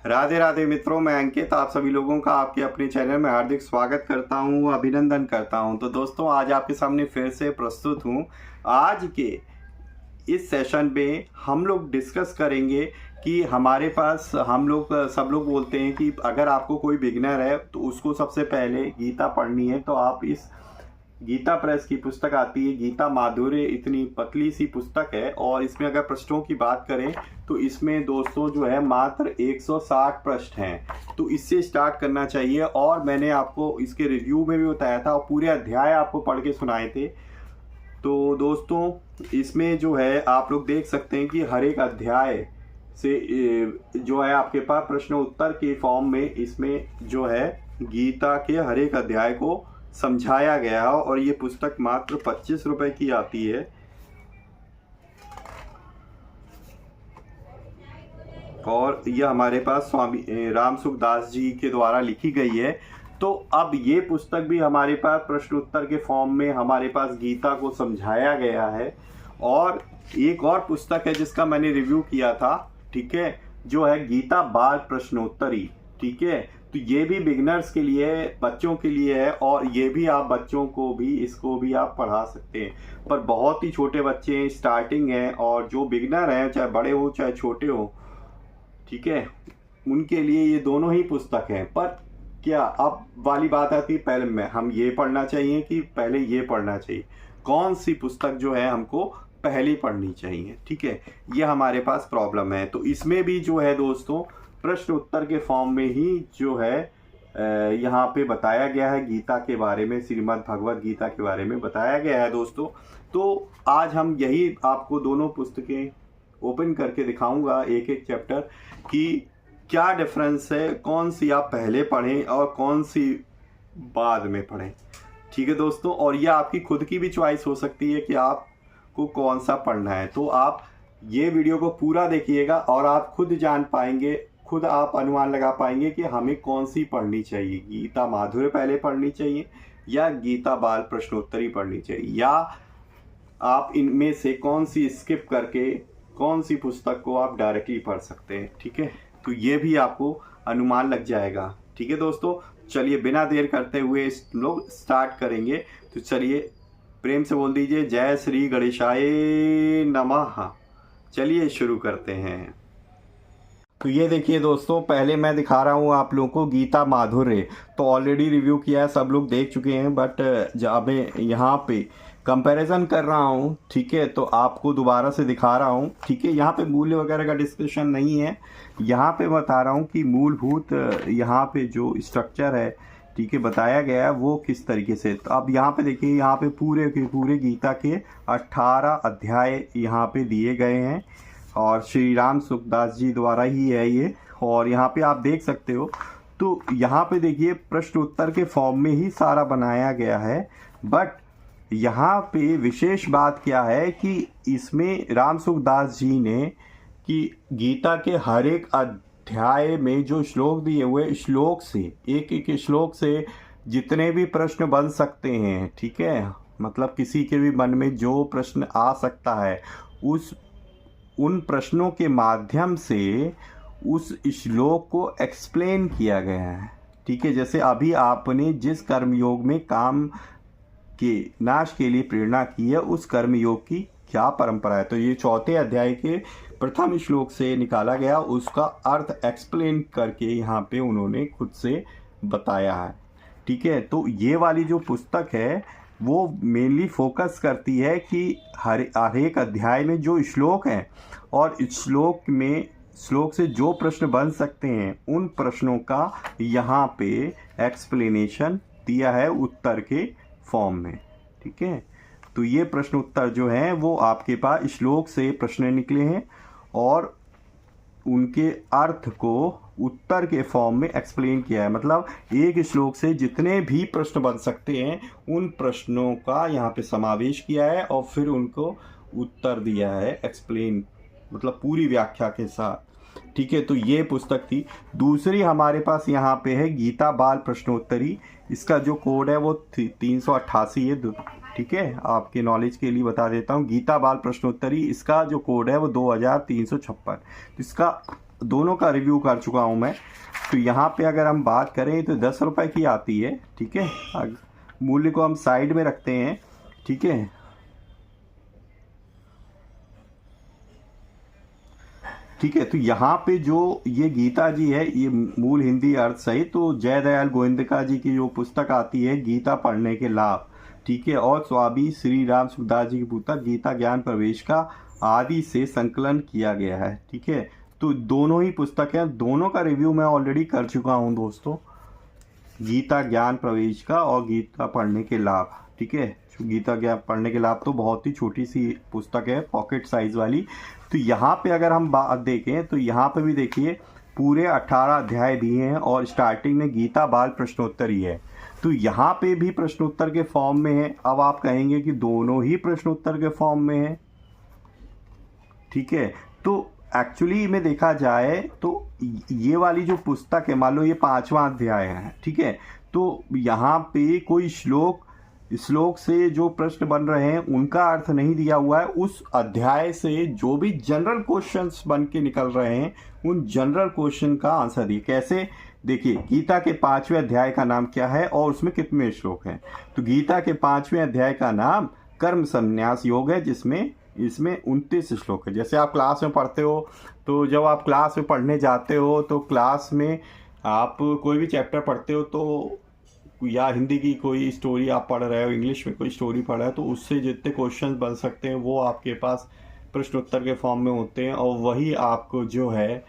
राधे राधे मित्रों, मैं अंकित आप सभी लोगों का आपके अपने चैनल में हार्दिक स्वागत करता हूं, अभिनंदन करता हूं। तो दोस्तों, आज आपके सामने फिर से प्रस्तुत हूं। आज के इस सेशन में हम लोग डिस्कस करेंगे कि हमारे पास सब लोग बोलते हैं कि अगर आपको कोई बिगिनर है तो उसको सबसे पहले गीता पढ़नी है। तो आप इस गीता प्रेस की पुस्तक आती है गीता माधुर्य, इतनी पतली सी पुस्तक है और इसमें अगर पृष्ठों की बात करें तो इसमें दोस्तों जो है मात्र 160 पृष्ठ हैं। तो इससे स्टार्ट करना चाहिए और मैंने आपको इसके रिव्यू में भी बताया था और पूरे अध्याय आपको पढ़ के सुनाए थे। तो दोस्तों, इसमें जो है आप लोग देख सकते हैं कि हर एक अध्याय से जो है आपके पास प्रश्न उत्तर के फॉर्म में इसमें जो है गीता के हर एक अध्याय को समझाया गया है और ये पुस्तक मात्र 25 रुपए की आती है। और यह हमारे पास स्वामी राम सुखदास जी के द्वारा लिखी गई है। तो अब ये पुस्तक भी हमारे पास प्रश्न उत्तर के फॉर्म में हमारे पास गीता को समझाया गया है। और एक और पुस्तक है जिसका मैंने रिव्यू किया था, ठीक है, जो है गीता बाल प्रश्नोत्तरी, ठीक है। तो ये भी बिगिनर्स के लिए, बच्चों के लिए है और ये भी आप बच्चों को भी, इसको भी आप पढ़ा सकते हैं। पर बहुत ही छोटे बच्चे हैं, स्टार्टिंग है, और जो बिगिनर हैं चाहे बड़े हो चाहे छोटे हो, ठीक है, उनके लिए ये दोनों ही पुस्तक हैं। पर क्या अब वाली बात आती है, पहले में हम ये पढ़ना चाहिए कि पहले ये पढ़ना चाहिए, कौन सी पुस्तक जो है हमको पहले पढ़नी चाहिए, ठीक है, ये हमारे पास प्रॉब्लम है। तो इसमें भी जो है दोस्तों प्रश्न उत्तर के फॉर्म में ही जो है यहाँ पे बताया गया है गीता के बारे में, श्रीमद् भगवद गीता के बारे में बताया गया है दोस्तों। तो आज हम यही आपको दोनों पुस्तकें ओपन करके दिखाऊंगा, एक एक चैप्टर, कि क्या डिफरेंस है, कौन सी आप पहले पढ़ें और कौन सी बाद में पढ़ें, ठीक है दोस्तों। और यह आपकी खुद की भी चॉइस हो सकती है कि आपको कौन सा पढ़ना है। तो आप ये वीडियो को पूरा देखिएगा और आप खुद जान पाएंगे, खुद आप अनुमान लगा पाएंगे कि हमें कौन सी पढ़नी चाहिए, गीता माधुर्य पहले पढ़नी चाहिए या गीता बाल प्रश्नोत्तरी पढ़नी चाहिए, या आप इनमें से कौन सी स्किप करके कौन सी पुस्तक को आप डायरेक्टली पढ़ सकते हैं, ठीक है। तो ये भी आपको अनुमान लग जाएगा, ठीक है दोस्तों। चलिए बिना देर करते हुए लोग स्टार्ट करेंगे। तो चलिए प्रेम से बोल दीजिए जय श्री गणेशाय नमः। चलिए शुरू करते हैं। तो ये देखिए दोस्तों, पहले मैं दिखा रहा हूँ आप लोगों को गीता माधुर्य। तो ऑलरेडी रिव्यू किया है, सब लोग देख चुके हैं, बट जब यहाँ पे कंपैरिजन कर रहा हूँ, ठीक है, तो आपको दोबारा से दिखा रहा हूँ, ठीक है। यहाँ पे मूल्य वगैरह का डिस्कशन नहीं है, यहाँ पे बता रहा हूँ कि मूलभूत यहाँ पे जो स्ट्रक्चर है, ठीक है, बताया गया है वो किस तरीके से। तो अब यहाँ पे देखिए, यहाँ पे पूरे के पूरे गीता के 18 अध्याय यहाँ पे दिए गए हैं और श्री राम सुखदास जी द्वारा ही है ये। और यहाँ पे आप देख सकते हो, तो यहाँ पे देखिए प्रश्न उत्तर के फॉर्म में ही सारा बनाया गया है। बट यहाँ पे विशेष बात क्या है कि इसमें राम सुखदास जी ने कि गीता के हर एक अध्याय में जो श्लोक दिए हुए, श्लोक से एक एक श्लोक से जितने भी प्रश्न बन सकते हैं, ठीक है, मतलब किसी के भी मन में जो प्रश्न आ सकता है उन प्रश्नों के माध्यम से उस श्लोक को एक्सप्लेन किया गया है, ठीक है। जैसे अभी आपने जिस कर्मयोग में काम के नाश के लिए प्रेरणा की है, उस कर्मयोग की क्या परंपरा है, तो ये चौथे अध्याय के प्रथम श्लोक से निकाला गया, उसका अर्थ एक्सप्लेन करके यहाँ पे उन्होंने खुद से बताया है, ठीक है। तो ये वाली जो पुस्तक है वो मेनली फोकस करती है कि हर एक अध्याय में जो श्लोक हैं और श्लोक से जो प्रश्न बन सकते हैं उन प्रश्नों का यहाँ पे एक्सप्लेनेशन दिया है उत्तर के फॉर्म में, ठीक है। तो ये प्रश्न उत्तर जो हैं वो आपके पास श्लोक से प्रश्न निकले हैं और उनके अर्थ को उत्तर के फॉर्म में एक्सप्लेन किया है। मतलब एक श्लोक से जितने भी प्रश्न बन सकते हैं उन प्रश्नों का यहाँ पे समावेश किया है और फिर उनको उत्तर दिया है एक्सप्लेन, मतलब पूरी व्याख्या के साथ, ठीक है। तो ये पुस्तक थी। दूसरी हमारे पास यहाँ पे है गीता बाल प्रश्नोत्तरी। इसका जो कोड है वो 388 है, ठीक है, आपके नॉलेज के लिए बता देता हूँ। गीता बाल प्रश्नोत्तरी, इसका जो कोड है वो 2356। इसका दोनों का रिव्यू कर चुका हूँ मैं। तो यहाँ पे अगर हम बात करें तो 10 रुपये की आती है, ठीक है। मूल्य को हम साइड में रखते हैं, ठीक है। ठीक है, तो यहाँ पे जो ये गीता जी है, ये मूल हिंदी अर्थ सहित तो जयदयाल गोविंदका जी की जो पुस्तक आती है गीता पढ़ने के लाभ, ठीक है, और स्वामी श्री राम सुखदास जी की पुस्तक गीता ज्ञान प्रवेश का आदि से संकलन किया गया है, ठीक है। तो दोनों ही पुस्तक हैं, दोनों का रिव्यू मैं ऑलरेडी कर चुका हूँ दोस्तों, गीता ज्ञान प्रवेश का और गीता पढ़ने के लाभ, ठीक है। गीता ज्ञान पढ़ने के लाभ तो बहुत ही छोटी सी पुस्तक है, पॉकेट साइज वाली। तो यहाँ पे अगर हम बात देखें तो यहाँ पे भी देखिए पूरे 18 अध्याय दिए हैं और स्टार्टिंग में गीता बाल प्रश्नोत्तर ही है। तो यहाँ पे भी प्रश्नोत्तर के फॉर्म में है। अब आप कहेंगे कि दोनों ही प्रश्नोत्तर के फॉर्म में है, ठीक है। तो एक्चुअली में देखा जाए तो ये वाली जो पुस्तक है, मान लो ये 5वां अध्याय है, ठीक है। तो यहाँ पे कोई श्लोक से जो प्रश्न बन रहे हैं उनका अर्थ नहीं दिया हुआ है। उस अध्याय से जो भी जनरल क्वेश्चंस बन के निकल रहे हैं उन जनरल क्वेश्चन का आंसर दिए। कैसे? देखिए, गीता के 5वें अध्याय का नाम क्या है और उसमें कितने श्लोक हैं। तो गीता के 5वें अध्याय का नाम कर्म संन्यास योग है, जिसमें इसमें 29 श्लोक है। जैसे आप क्लास में पढ़ते हो, तो जब आप क्लास में पढ़ने जाते हो तो क्लास में आप कोई भी चैप्टर पढ़ते हो तो या हिंदी की कोई स्टोरी आप पढ़ रहे हो, इंग्लिश में कोई स्टोरी पढ़ रहे हो, तो उससे जितने क्वेश्चन बन सकते हैं वो आपके पास प्रश्नोत्तर के फॉर्म में होते हैं और वही आपको जो है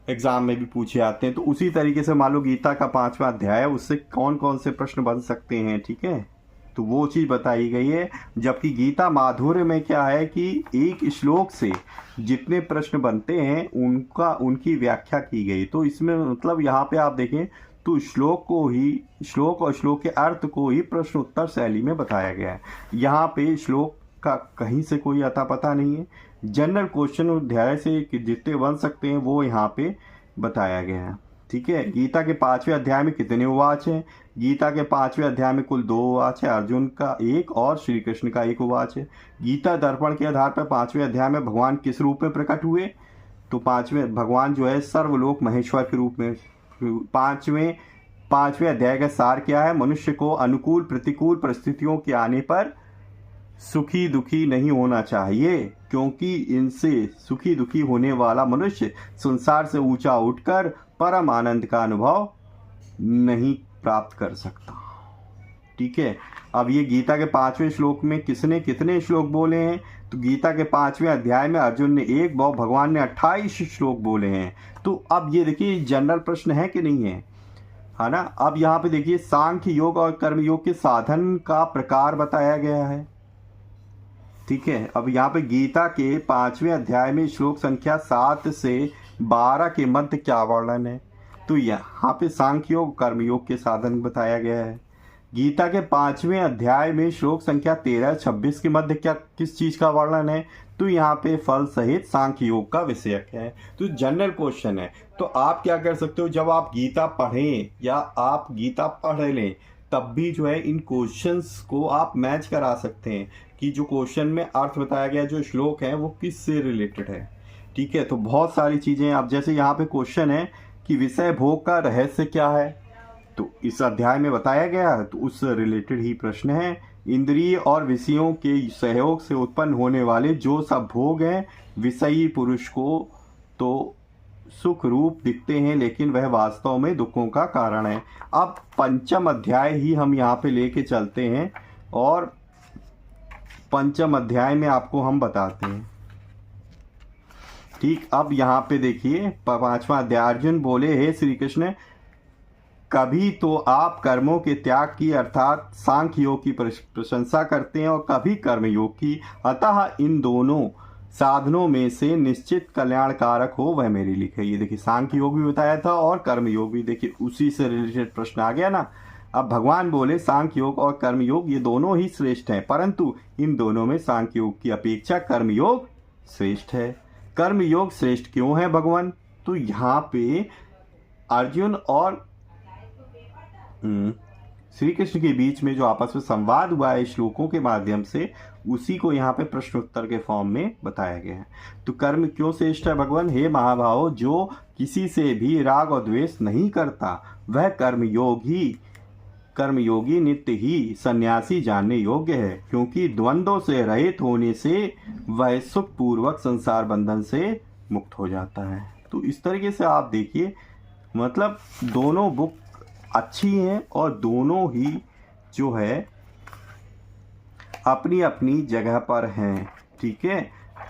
एग्जाम में भी पूछे जाते हैं। तो उसी तरीके से मान लो गीता का 5वां अध्याय है, उससे कौन कौन से प्रश्न बन सकते हैं, ठीक है। तो वो चीज़ बताई गई है। जबकि गीता माधुर्य में क्या है कि एक श्लोक से जितने प्रश्न बनते हैं उनकी व्याख्या की गई। तो इसमें मतलब यहाँ पे आप देखें तो श्लोक और श्लोक के अर्थ को ही प्रश्न उत्तर शैली में बताया गया है। यहाँ पे श्लोक का कहीं से कोई अता पता नहीं है। जनरल क्वेश्चन अध्याय से जितने बन सकते हैं वो यहाँ पे बताया गया है, ठीक है। गीता के 5वें अध्याय में कितने उवाच हैं? गीता के 5वें अध्याय में कुल 2 उवाच है, अर्जुन का 1 और श्री कृष्ण का 1 उवाच है। गीता दर्पण के आधार पर 5वें अध्याय में भगवान किस रूप में प्रकट हुए? तो भगवान जो है सर्वलोक महेश्वर के रूप में। 5वें अध्याय का सार क्या है? मनुष्य को अनुकूल प्रतिकूल परिस्थितियों के आने पर सुखी दुखी नहीं होना चाहिए, क्योंकि इनसे सुखी दुखी होने वाला मनुष्य संसार से ऊंचा उठकर परम आनंद का अनुभव नहीं प्राप्त कर सकता, ठीक है। अब ये गीता के 5वें श्लोक में किसने कितने श्लोक बोले हैं? तो गीता के 5वें अध्याय में अर्जुन ने 1 और भगवान ने 28 श्लोक बोले हैं। तो अब ये देखिए जनरल प्रश्न है कि नहीं है ना। अब यहाँ पे देखिए सांख्य योग और कर्म योग के साधन का प्रकार बताया गया है, ठीक है। अब यहाँ पे गीता के 5वें अध्याय में श्लोक संख्या 7 से 12 के मध्य क्या वर्णन है? तो यहाँ पे सांख्य योग कर्म योग के साधन बताया गया है। गीता के 5वें अध्याय में श्लोक संख्या 13-26 के मध्य किस चीज का वर्णन है? तो यहाँ पे फल सहित सांख्य योग का विषयक है। तो जनरल क्वेश्चन है। तो आप क्या कर सकते हो, जब आप गीता पढ़ें या आप गीता पढ़ लें तब भी जो है इन क्वेश्चंस को आप मैच करा सकते हैं कि जो क्वेश्चन में अर्थ बताया गया, जो श्लोक है वो किस से रिलेटेड है, ठीक है। तो बहुत सारी चीजें, अब जैसे यहाँ पे क्वेश्चन है कि विषय भोग का रहस्य क्या है, तो इस अध्याय में बताया गया है, तो उस रिलेटेड ही प्रश्न है। इंद्रिय और विषयों के सहयोग से उत्पन्न होने वाले जो सब भोग हैं विषयी पुरुष को तो सुख रूप दिखते हैं, लेकिन वह वास्तव में दुखों का कारण है। अब 5वां अध्याय ही हम यहाँ पे लेके चलते हैं और 5वां अध्याय में आपको हम बताते हैं, ठीक। अब यहाँ पे देखिए 5वां अध्याय, अर्जुन बोले, हे श्री कृष्ण, कभी तो आप कर्मों के त्याग की अर्थात सांख्य योग की प्रशंसा करते हैं और कभी कर्म योग की, अतः इन दोनों साधनों में से निश्चित कल्याणकारक हो वह मेरे लिखे। ये देखिए सांख्य योग भी बताया था और कर्म योग भी, देखिए उसी से रिलेटेड प्रश्न आ गया ना। अब भगवान बोले सांख्य योग और कर्म योग ये दोनों ही श्रेष्ठ हैं, परंतु इन दोनों में सांख्य योग की अपेक्षा कर्म योग श्रेष्ठ है। कर्म योग श्रेष्ठ क्यों है भगवान? तो यहाँ पे अर्जुन और श्री कृष्ण के बीच में जो आपस में संवाद हुआ है श्लोकों के माध्यम से, उसी को यहाँ पे प्रश्न उत्तर के फॉर्म में बताया गया है। तो कर्म क्यों श्रेष्ठ है भगवान? हे महाभाव, जो किसी से भी राग और द्वेष नहीं करता वह कर्मयोगी नित्य ही सन्यासी जानने योग्य है, क्योंकि द्वंद्वों से रहित होने से वह सुख पूर्वक संसार बंधन से मुक्त हो जाता है। तो इस तरीके से आप देखिए, मतलब दोनों बुक अच्छी हैं और दोनों ही जो है अपनी अपनी जगह पर हैं, ठीक है।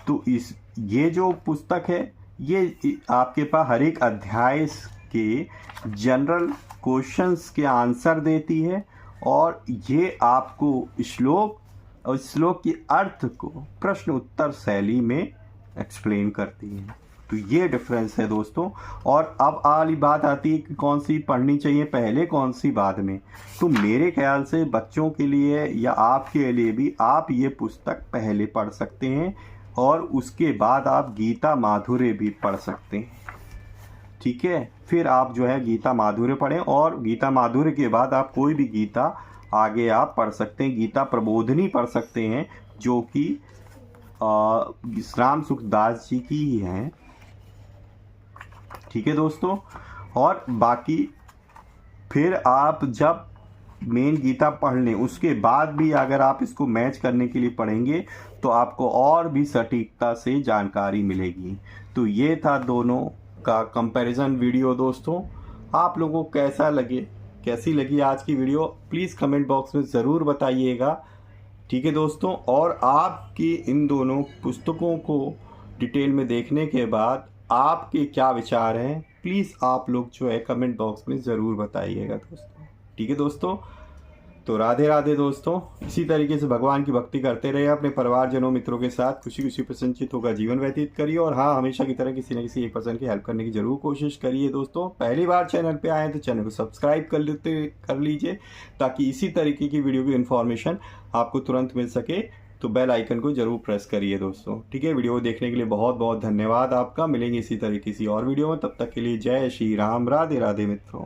तो ये जो पुस्तक है ये आपके पास हर एक अध्याय के जनरल क्वेश्चंस के आंसर देती है, और ये आपको श्लोक और श्लोक के अर्थ को प्रश्न उत्तर शैली में एक्सप्लेन करती है। तो ये डिफरेंस है दोस्तों। और अब वाली बात आती है कि कौन सी पढ़नी चाहिए पहले, कौन सी बाद में। तो मेरे ख्याल से बच्चों के लिए या आपके लिए भी आप ये पुस्तक पहले पढ़ सकते हैं, और उसके बाद आप गीता माधुर्य भी पढ़ सकते हैं, ठीक है। फिर आप जो है गीता माधुर्य पढ़ें, और गीता माधुर्य के बाद आप कोई भी गीता आगे आप पढ़ सकते हैं। गीता प्रबोधिनी पढ़ सकते हैं, जो कि राम सुखदास जी की ही हैं, ठीक है दोस्तों। और बाकी फिर आप जब मेन गीता पढ़ लें, उसके बाद भी अगर आप इसको मैच करने के लिए पढ़ेंगे तो आपको और भी सटीकता से जानकारी मिलेगी। तो ये था दोनों का कंपैरिजन वीडियो दोस्तों। आप लोगों को कैसी लगी आज की वीडियो, प्लीज़ कमेंट बॉक्स में ज़रूर बताइएगा, ठीक है दोस्तों। और आपकी इन दोनों पुस्तकों को डिटेल में देखने के बाद आपके क्या विचार हैं, प्लीज़ आप लोग जो है कमेंट बॉक्स में ज़रूर बताइएगा दोस्तों, ठीक है दोस्तों। तो राधे राधे दोस्तों। इसी तरीके से भगवान की भक्ति करते रहिए, अपने परिवारजनों मित्रों के साथ खुशी खुशी प्रसन्नचित होकर जीवन व्यतीत करिए, और हाँ, हमेशा की तरह किसी न किसी एक पर्सन की हेल्प करने की जरूर कोशिश करिए दोस्तों। पहली बार चैनल पे आए तो चैनल को सब्सक्राइब कर लीजिए, ताकि इसी तरीके की वीडियो की इन्फॉर्मेशन आपको तुरंत मिल सके। तो बेल आइकन को जरूर प्रेस करिए दोस्तों, ठीक है। वीडियो देखने के लिए बहुत बहुत धन्यवाद आपका। मिलेंगे इसी तरीके की और वीडियो में, तब तक के लिए जय श्री राम, राधे राधे मित्रों।